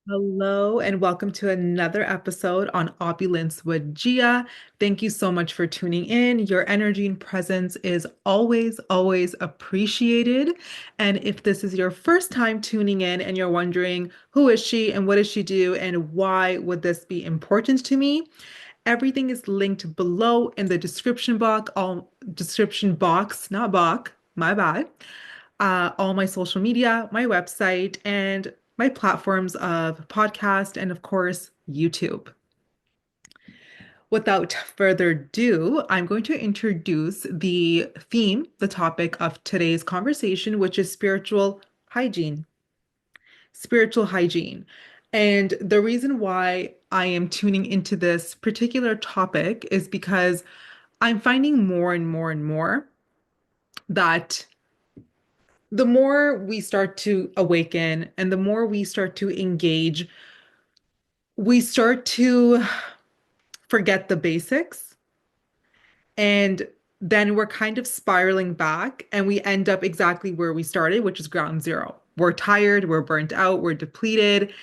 Hello, and welcome to another episode on Opulence with Gia. Thank you so much for tuning in. Your energy and presence is always, always appreciated. And if this is your first time tuning in and you're wondering, who is she and what does she do and why would this be important to me? Everything is linked below in the description box, not box, my bad. All my social media, my website, and my platforms of podcast, and of course, YouTube. Without further ado, I'm going to introduce the theme, the topic of today's conversation, which is spiritual hygiene. Spiritual hygiene. And the reason why I am tuning into this particular topic is because I'm finding more and more and more that the more we start to awaken and the more we start to engage, we start to forget the basics. And then we're kind of spiraling back and we end up exactly where we started, which is ground zero. We're tired, we're burnt out, we're depleted,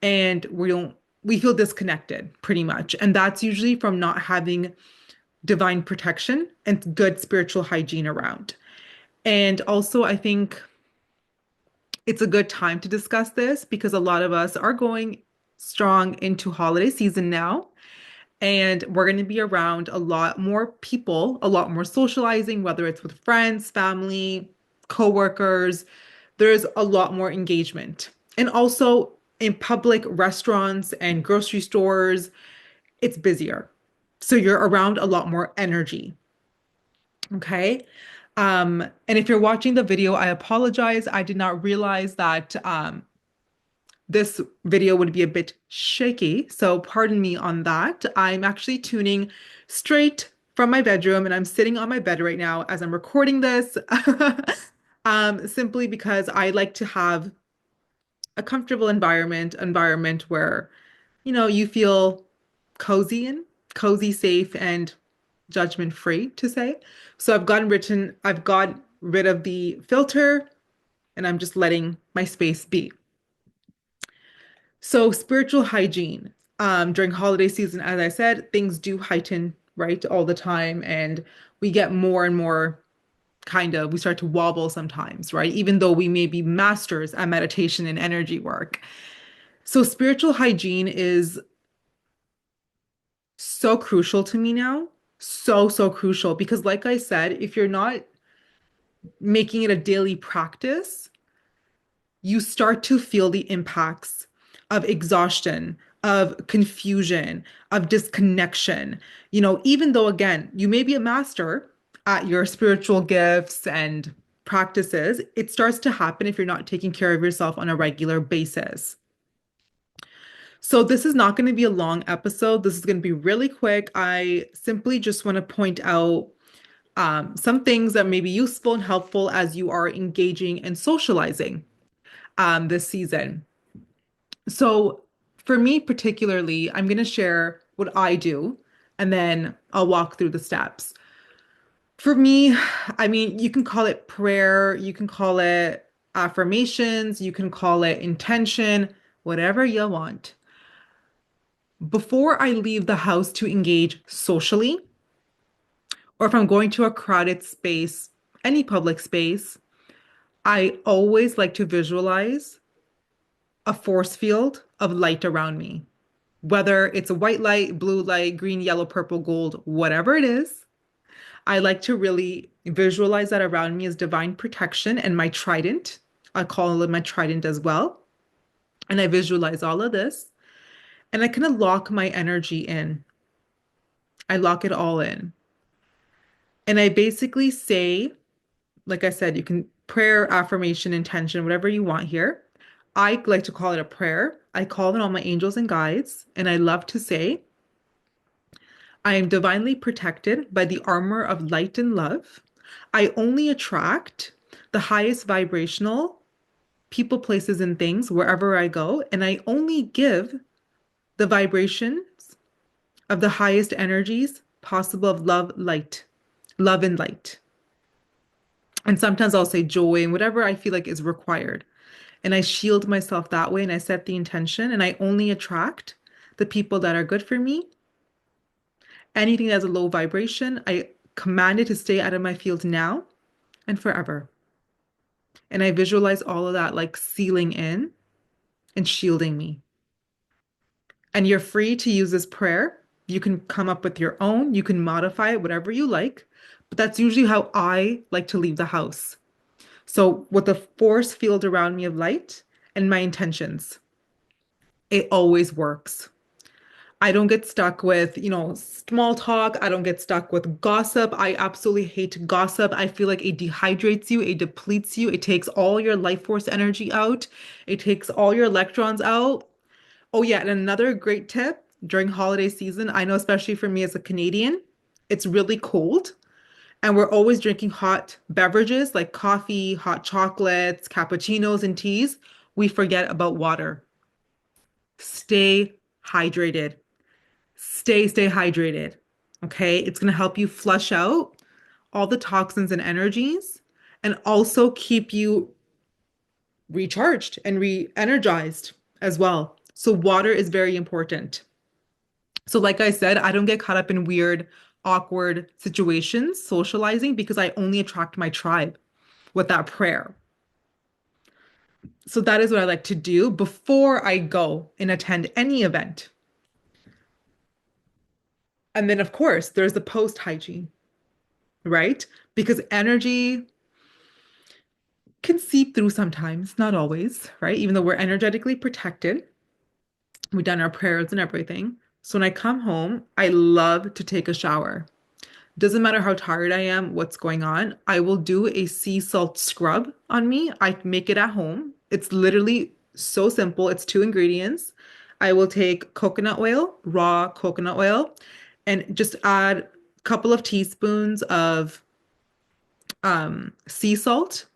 and we feel disconnected pretty much. And that's usually from not having divine protection and good spiritual hygiene around. And also, I think it's a good time to discuss this because a lot of us are going strong into holiday season now. And we're going to be around a lot more people, a lot more socializing, whether it's with friends, family, coworkers. There's a lot more engagement. And also in public restaurants and grocery stores, it's busier. So you're around a lot more energy. Okay. And if you're watching the video, I apologize. I did not realize that this video would be a bit shaky, so pardon me on that. I'm actually tuning straight from my bedroom and I'm sitting on my bed right now as I'm recording this, simply because I like to have a comfortable environment where, you feel cozy and cozy, safe, and judgment free to say. So I've got rid of the filter and I'm just letting my space be. So spiritual hygiene, during holiday season, as I said, things do heighten, right, all the time. And we get more and more we start to wobble sometimes, right? Even though we may be masters at meditation and energy work. So spiritual hygiene is so crucial to me now. So, so crucial because like I said, if you're not making it a daily practice, you start to feel the impacts of exhaustion, of confusion, of disconnection. Even though, again, you may be a master at your spiritual gifts and practices, it starts to happen if you're not taking care of yourself on a regular basis. So, this is not going to be a long episode. This is going to be really quick. I simply just want to point out some things that may be useful and helpful as you are engaging and socializing this season. So, for me particularly, I'm going to share what I do and then I'll walk through the steps. For me, I mean, you can call it prayer, you can call it affirmations, you can call it intention, whatever you want. Before I leave the house to engage socially, or if I'm going to a crowded space, any public space, I always like to visualize a force field of light around me, whether it's a white light, blue light, green, yellow, purple, gold, whatever it is. I like to really visualize that around me as divine protection and my trident. I call it my trident as well. And I visualize all of this and I kind of lock my energy in. I lock it all in. And I basically say, like I said, you can prayer, affirmation, intention, whatever you want here. I like to call it a prayer. I call in all my angels and guides, and I love to say, I am divinely protected by the armor of light and love. I only attract the highest vibrational people, places, and things wherever I go, and I only give the vibrations of the highest energies possible of love and light. And sometimes I'll say joy and whatever I feel like is required. And I shield myself that way and I set the intention and I only attract the people that are good for me. Anything that's a low vibration, I command it to stay out of my field now and forever. And I visualize all of that like sealing in and shielding me. And you're free to use this prayer. You can come up with your own, you can modify it, whatever you like. But that's usually how I like to leave the house. So, with the force field around me of light and my intentions, it always works. I don't get stuck with, small talk. I don't get stuck with gossip. I absolutely hate gossip. I feel like it dehydrates you, it depletes you, it takes all your life force energy out, it takes all your electrons out. Oh, yeah. And another great tip during holiday season, I know, especially for me as a Canadian, it's really cold. And we're always drinking hot beverages like coffee, hot chocolates, cappuccinos, and teas. We forget about water. Stay hydrated. Stay hydrated. Okay. It's going to help you flush out all the toxins and energies and also keep you recharged and re-energized as well. So water is very important. So like I said, I don't get caught up in weird, awkward situations socializing because I only attract my tribe with that prayer. So that is what I like to do before I go and attend any event. And then, of course, there's the post hygiene, right? Because energy can seep through sometimes, not always, right? Even though we're energetically protected, we've done our prayers and everything. So when I come home, I love to take a shower. Doesn't matter how tired I am, what's going on, I will do a sea salt scrub on me. I make it at home. It's literally so simple. It's two ingredients. I will take coconut oil, raw coconut oil, and just add a couple of teaspoons of sea salt,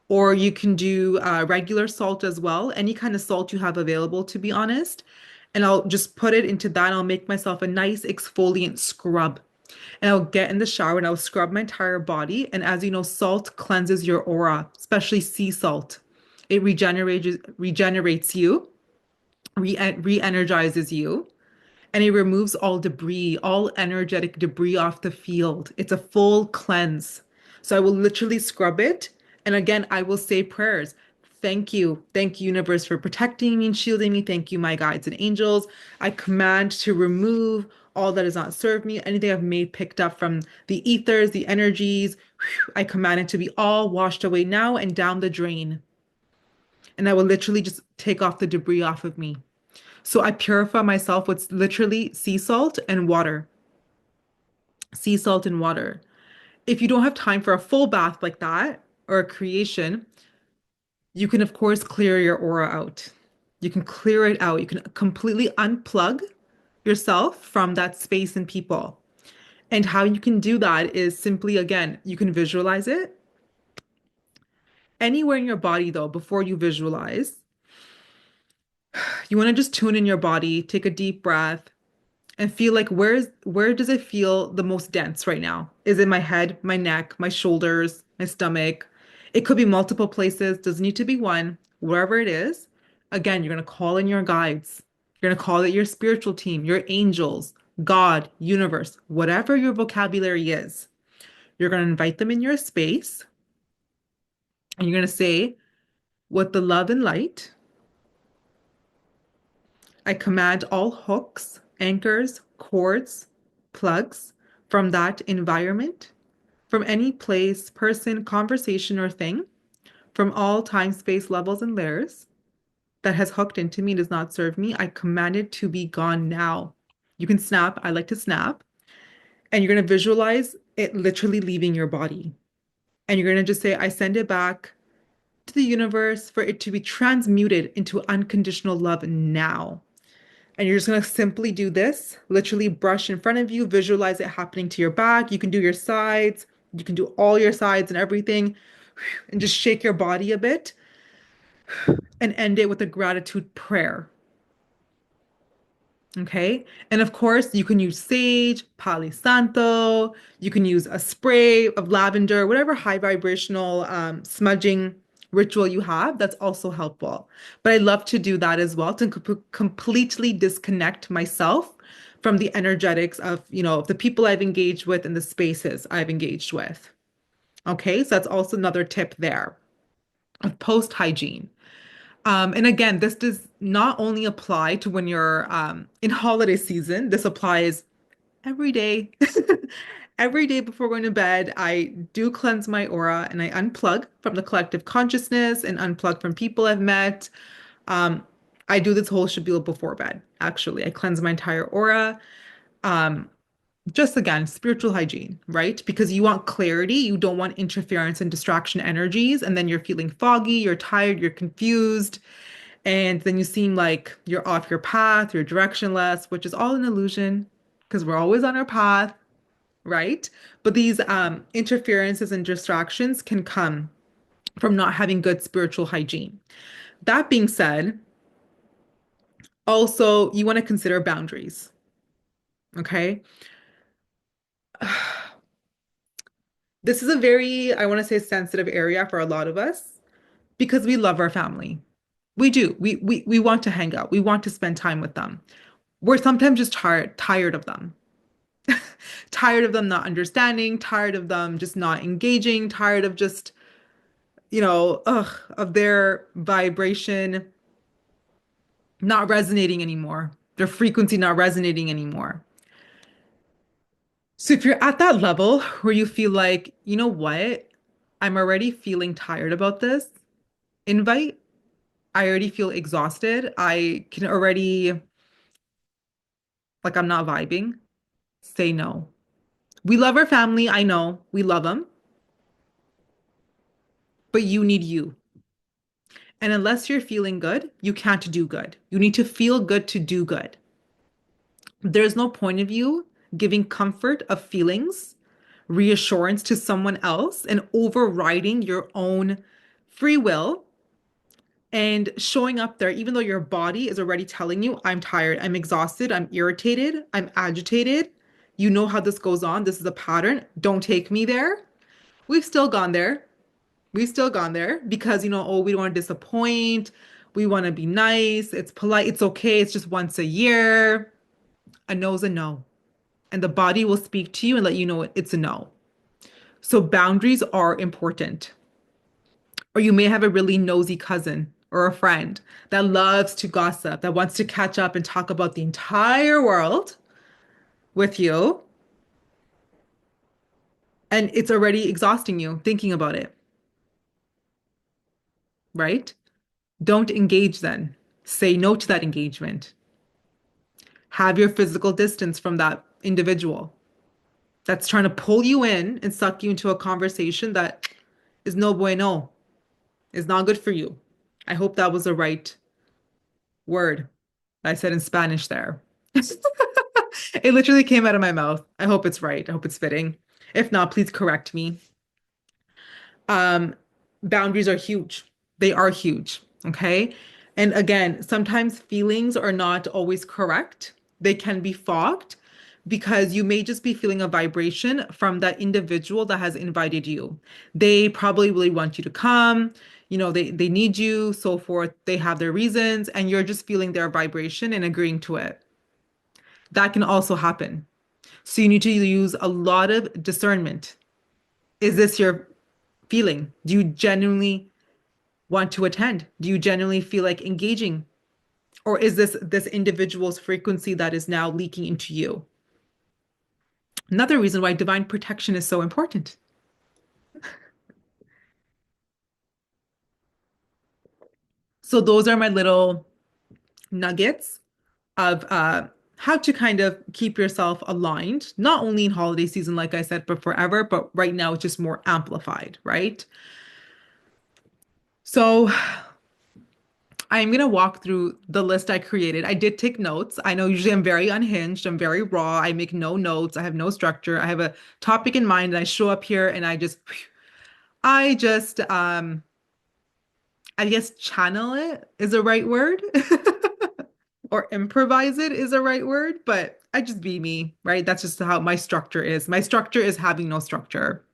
or you can do regular salt as well, any kind of salt you have available, to be honest. And I'll just put it into that. I'll make myself a nice exfoliant scrub. And I'll get in the shower and I'll scrub my entire body. And as you know, salt cleanses your aura, especially sea salt. It regenerates you, re-energizes you, and it removes all debris, all energetic debris off the field. It's a full cleanse. So I will literally scrub it. And again, I will say prayers. Thank you. Thank you, universe, for protecting me and shielding me. Thank you, my guides and angels. I command to remove all that does not serve me, anything I've made picked up from the ethers, the energies. I command it to be all washed away now and down the drain. And I will literally just take off the debris off of me. So I purify myself with literally sea salt and water. Sea salt and water. If you don't have time for a full bath like that or a creation, you can, of course, clear your aura out. You can clear it out. You can completely unplug yourself from that space and people. And how you can do that is simply, again, you can visualize it. Anywhere in your body, though, before you visualize, you want to just tune in your body, take a deep breath, and feel like where does it feel the most dense right now? Is it my head, my neck, my shoulders, my stomach? It could be multiple places, doesn't need to be one. Wherever it is, again, you're going to call in your guides. You're going to call it your spiritual team, your angels, God, universe, whatever your vocabulary is. You're going to invite them in your space and you're going to say, with the love and light, I command all hooks, anchors, cords, plugs from that environment, from any place, person, conversation, or thing, from all time, space, levels, and layers that has hooked into me, does not serve me. I command it to be gone now. You can snap. I like to snap. And you're going to visualize it literally leaving your body. And you're going to just say, I send it back to the universe for it to be transmuted into unconditional love now. And you're just going to simply do this, literally brush in front of you, visualize it happening to your back. You can do your sides, you can do all your sides and everything, and just shake your body a bit and end it with a gratitude prayer. Okay. And of course, you can use sage, Palo Santo, you can use a spray of lavender, whatever high vibrational smudging ritual you have, that's also helpful. But I love to do that as well to completely disconnect myself from the energetics of, the people I've engaged with and the spaces I've engaged with. Okay, so that's also another tip there of post hygiene. And again, this does not only apply to when you're in holiday season, this applies every day. Every day before going to bed, I do cleanse my aura and I unplug from the collective consciousness and unplug from people I've met. Um, I do this whole spiel before bed, actually. I cleanse my entire aura. Um, just again, spiritual hygiene, right? Because you want clarity, you don't want interference and distraction energies, and then you're feeling foggy, you're tired, you're confused, and then you seem like you're off your path, you're directionless, which is all an illusion because we're always on our path, right? But these interferences and distractions can come from not having good spiritual hygiene. That being said, also you want to consider boundaries, okay? This is a very, I want to say, sensitive area for a lot of us because we love our family. We do. We want to hang out. We want to spend time with them. We're sometimes just tired of them. Tired of them not understanding, tired of them just not engaging, tired of just, of their vibration not resonating anymore, their frequency not resonating anymore. So if you're at that level where you feel like, you know what, I'm already feeling tired about this invite, I already feel exhausted. I can already, like, I'm not vibing. Say no. We love our family. I know we love them, but you need you. And unless you're feeling good, you can't do good. You need to feel good to do good. There's no point of you giving comfort of feelings, reassurance to someone else, and overriding your own free will and showing up there, even though your body is already telling you, I'm tired, I'm exhausted, I'm irritated, I'm agitated. You know how this goes on. This is a pattern. Don't take me there. We've still gone there. We've still gone there because, oh, we don't want to disappoint. We want to be nice. It's polite. It's okay. It's just once a year. A no's a no. And the body will speak to you and let you know it's a no. So boundaries are important. Or you may have a really nosy cousin or a friend that loves to gossip, that wants to catch up and talk about the entire world with you. And it's already exhausting you thinking about it, right? Don't engage then. Say no to that engagement. Have your physical distance from that individual that's trying to pull you in and suck you into a conversation that is no bueno, is not good for you. I hope that was the right word I said in Spanish there. It literally came out of my mouth. I hope it's right. I hope it's fitting. If not, please correct me. Um, Boundaries are huge. They are huge. Okay. And again, sometimes feelings are not always correct. They can be fogged because you may just be feeling a vibration from that individual that has invited you. They probably really want you to come, they need you, so forth. They have their reasons, and you're just feeling their vibration and agreeing to it. That can also happen. So you need to use a lot of discernment. Is this your feeling? Do you genuinely want to attend? Do you genuinely feel like engaging? Or is this individual's frequency that is now leaking into you? Another reason why divine protection is so important. So those are my little nuggets of how to kind of keep yourself aligned, not only in holiday season, like I said, but forever, but right now it's just more amplified, right? So I'm going to walk through the list I created. I did take notes. I know usually I'm very unhinged. I'm very raw. I make no notes. I have no structure. I have a topic in mind and I show up here and I just I guess channel it is a right word or improvise it is a right word, but I just be me, right? That's just how my structure is. My structure is having no structure.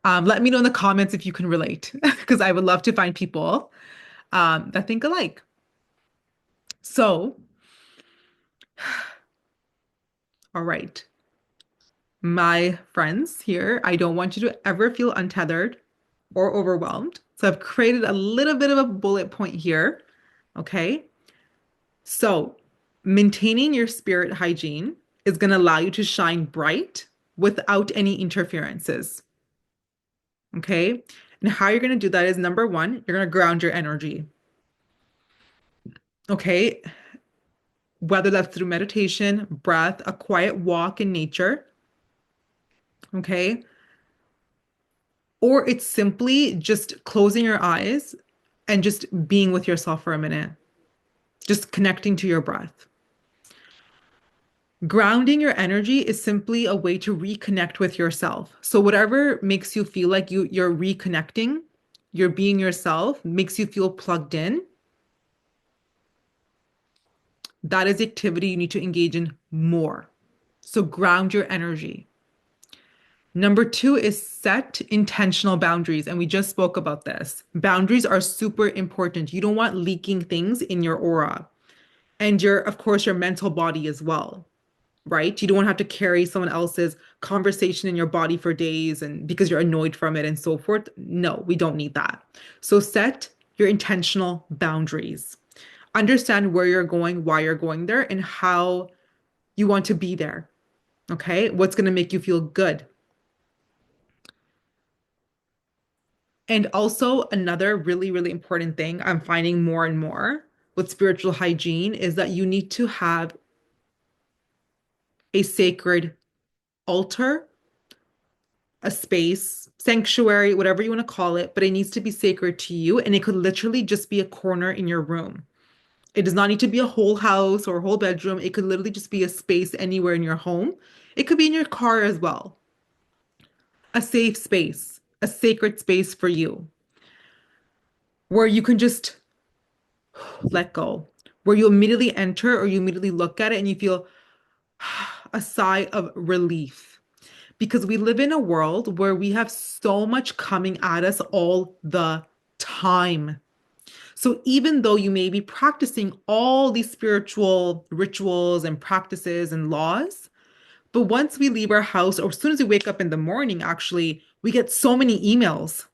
Let me know in the comments if you can relate, because I would love to find people that think alike. So, all right, my friends here, I don't want you to ever feel untethered or overwhelmed. So I've created a little bit of a bullet point here. Okay. So maintaining your spirit hygiene is going to allow you to shine bright without any interferences. Okay. And how you're going to do that is number one, you're going to ground your energy. Okay. Whether that's through meditation, breath, a quiet walk in nature. Okay. Or it's simply just closing your eyes and just being with yourself for a minute, just connecting to your breath. Grounding your energy is simply a way to reconnect with yourself. So whatever makes you feel like you're reconnecting, you're being yourself, makes you feel plugged in, that is the activity you need to engage in more. So ground your energy. Number two is set intentional boundaries. And we just spoke about this. Boundaries are super important. You don't want leaking things in your aura and of course, your mental body as well, right? You don't want to have to carry someone else's conversation in your body for days and because you're annoyed from it and so forth. No, we don't need that. So set your intentional boundaries. Understand where you're going, why you're going there, and how you want to be there. Okay? What's going to make you feel good. And also, another really, really important thing I'm finding more and more with spiritual hygiene is that you need to have a sacred altar, a space, sanctuary, whatever you want to call it, but it needs to be sacred to you. And it could literally just be a corner in your room. It does not need to be a whole house or a whole bedroom. It could literally just be a space anywhere in your home. It could be in your car as well. A safe space, a sacred space for you where you can just let go, where you immediately enter or you immediately look at it and you feel a sigh of relief. Because we live in a world where we have so much coming at us all the time. So even though you may be practicing all these spiritual rituals and practices and laws, but once we leave our house, or as soon as we wake up in the morning, actually, we get so many emails,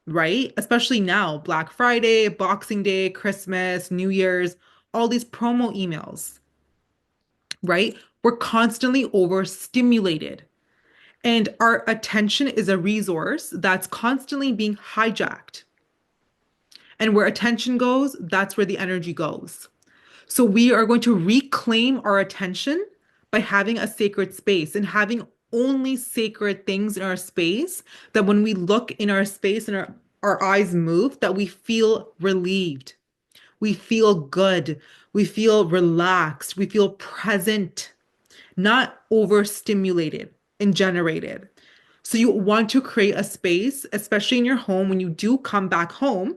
right? Especially now, Black Friday, Boxing Day, Christmas, New Year's, all these promo emails, right? We're constantly overstimulated. And our attention is a resource that's constantly being hijacked. And where attention goes, that's where the energy goes. So we are going to reclaim our attention by having a sacred space and having only sacred things in our space that when we look in our space and our eyes move, that we feel relieved. We feel good. We feel relaxed. We feel present, not overstimulated and generated. So you want to create a space, especially in your home, when you do come back home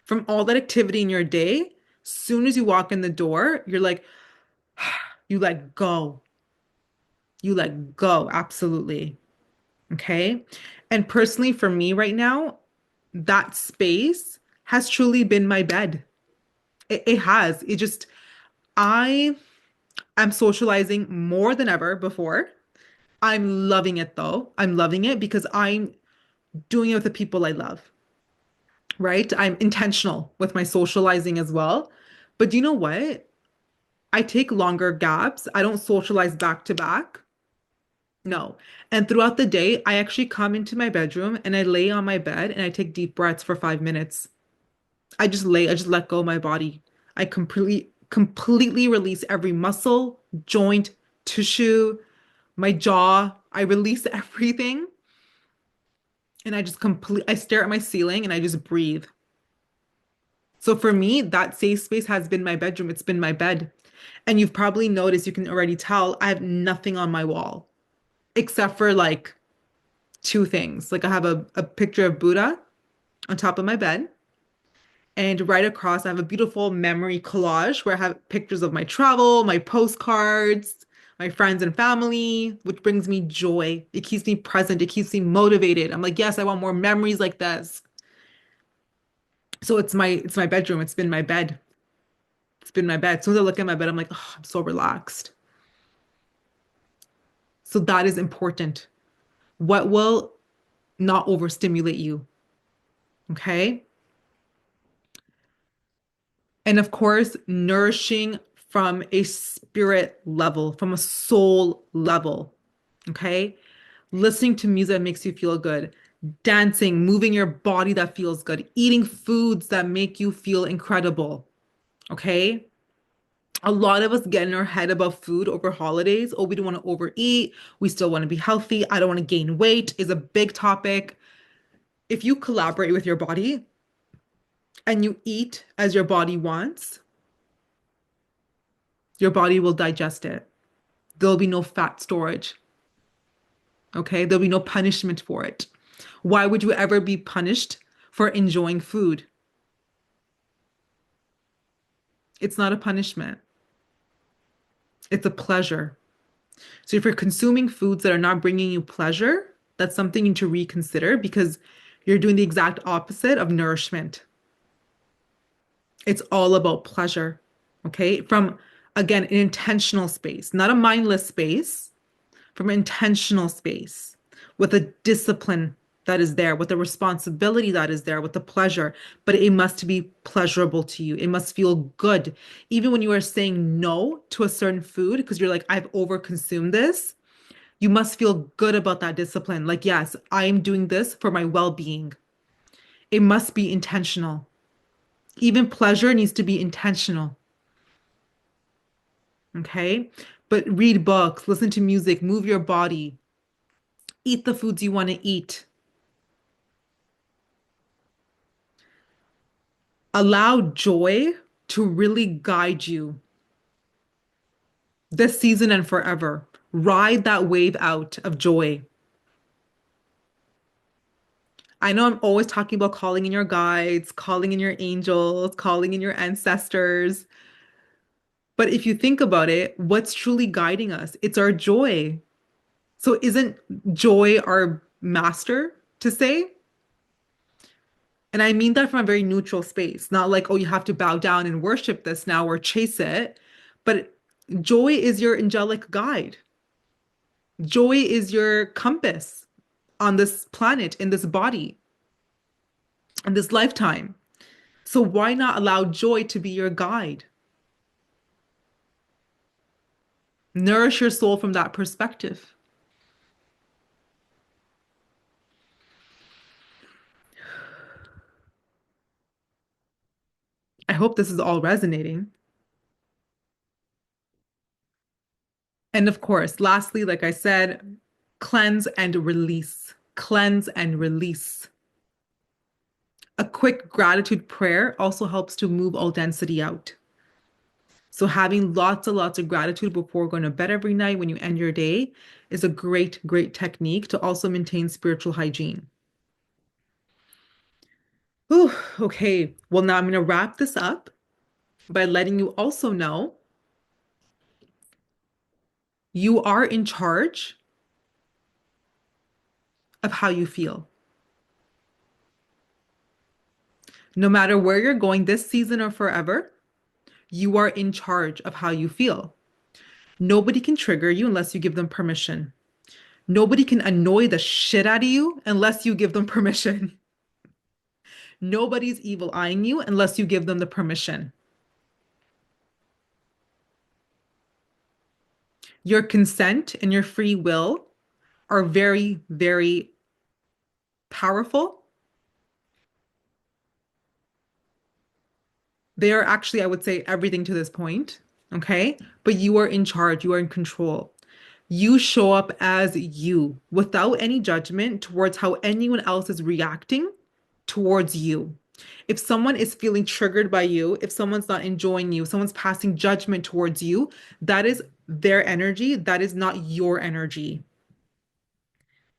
from all that activity in your day. Soon as you walk in the door, you're like, you let go. You let go. Absolutely. Okay. And personally, for me right now, that space has truly been my bed. It has. It just, I am socializing more than ever before. I'm loving it though. I'm loving it because I'm doing it with the people I love, right? I'm intentional with my socializing as well. But do you know what? I take longer gaps. I don't socialize back to back. No. And throughout the day, I actually come into my bedroom and I lay on my bed and I take deep breaths for 5 minutes. I just let go of my body. I completely release every muscle, joint, tissue, my jaw. I release everything and I stare at my ceiling and I just breathe. So for me, that safe space has been my bedroom. It's been my bed. And you've probably noticed, you can already tell, I have nothing on my wall except for like two things. Like I have a picture of Buddha on top of my bed. And right across, I have a beautiful memory collage where I have pictures of my travel, my postcards, my friends and family, which brings me joy. It keeps me present. It keeps me motivated. I'm like, yes, I want more memories like this. So it's my bedroom. It's been my bed. It's been my bed. As soon as I look at my bed, I'm like, oh, I'm so relaxed. So that is important. What will not overstimulate you? Okay. And of course, nourishing from a spirit level, from a soul level. Okay. Listening to music that makes you feel good, dancing, moving your body that feels good, eating foods that make you feel incredible. Okay. A lot of us get in our head about food over holidays. Oh, we don't want to overeat. We still want to be healthy. I don't want to gain weight is a big topic. If you collaborate with your body and you eat as your body wants, your body will digest it. There'll be no fat storage. Okay. There'll be no punishment for it. Why would you ever be punished for enjoying food? It's not a punishment, it's a pleasure. So if you're consuming foods that are not bringing you pleasure, that's something you need to reconsider because you're doing the exact opposite of nourishment. It's all about pleasure. Okay. From, again, an intentional space, not a mindless space, from an intentional space with a discipline that is there, with the responsibility that is there, with the pleasure, but it must be pleasurable to you. It must feel good. Even when you are saying no to a certain food, because you're like, I've overconsumed this, you must feel good about that discipline. Like, yes, I am doing this for my well-being. It must be intentional. Even pleasure needs to be intentional. Okay. But read books, listen to music, move your body, eat the foods you want to eat. Allow joy to really guide you this season and forever. Ride that wave out of joy. I know I'm always talking about calling in your guides, calling in your angels, calling in your ancestors. But if you think about it, what's truly guiding us? It's our joy. So isn't joy our master to say? And I mean that from a very neutral space, not like, oh, you have to bow down and worship this now or chase it. But joy is your angelic guide. Joy is your compass on this planet, in this body, in this lifetime. So why not allow joy to be your guide? Nourish your soul from that perspective. I hope this is all resonating. And of course, lastly, like I said, cleanse and release. Cleanse and release. A quick gratitude prayer also helps to move all density out. So having lots and lots of gratitude before going to bed every night when you end your day is a great, great technique to also maintain spiritual hygiene. Ooh, okay. Well, now I'm going to wrap this up by letting you also know you are in charge of how you feel. No matter where you're going this season or forever, you are in charge of how you feel. Nobody can trigger you unless you give them permission. Nobody can annoy the shit out of you unless you give them permission. Nobody's evil eyeing you unless you give them the permission. Your consent and your free will are very, very powerful. They are actually, I would say, everything to this point. Okay. But you are in charge, you are in control. You show up as you without any judgment towards how anyone else is reacting towards you. If someone is feeling triggered by you, if someone's not enjoying you, someone's passing judgment towards you, that is their energy. That is not your energy.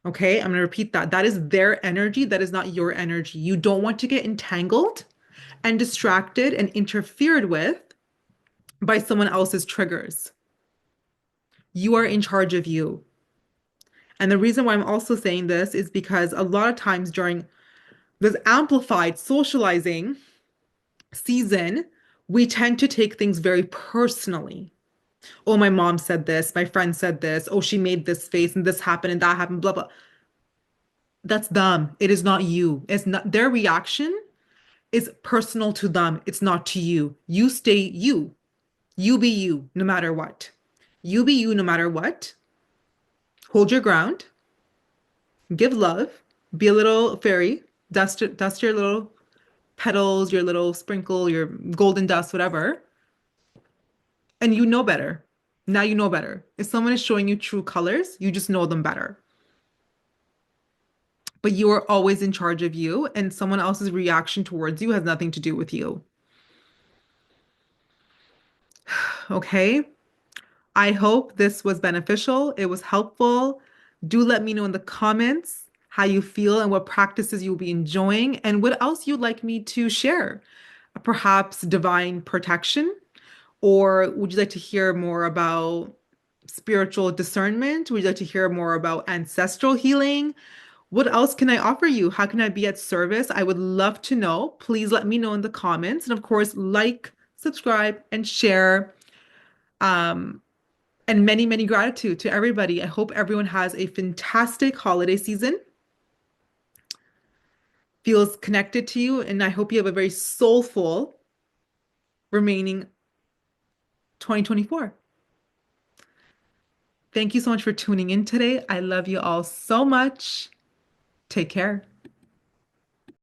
Okay, I'm going to repeat that. That is their energy. That is not your energy. You don't want to get entangled and distracted and interfered with by someone else's triggers. You are in charge of you. And the reason why I'm also saying this is because a lot of times during this amplified socializing season, we tend to take things very personally. Oh, my mom said this, my friend said this, oh, she made this face and this happened and that happened, blah, blah. That's them. It is not you. It's not their reaction is personal to them. It's not to you. You stay you. You be you no matter what. You be you no matter what. Hold your ground. Give love. Be a little fairy. Dust your little petals, your little sprinkle, your golden dust, whatever. And you know better. Now you know better. If someone is showing you true colors, you just know them better. But you are always in charge of you, and someone else's reaction towards you has nothing to do with you. Okay? I hope this was beneficial. It was helpful. Do let me know in the comments how you feel and what practices you'll be enjoying and what else you'd like me to share. Perhaps divine protection, or would you like to hear more about spiritual discernment? Would you like to hear more about ancestral healing? What else can I offer you? How can I be at service? I would love to know. Please let me know in the comments. And of course, like, subscribe, and share. Um, and many, many gratitude to everybody. I hope everyone has a fantastic holiday season, feels connected to you, and I hope you have a very soulful remaining 2024. Thank you so much for tuning in today. I love you all so much. Take care.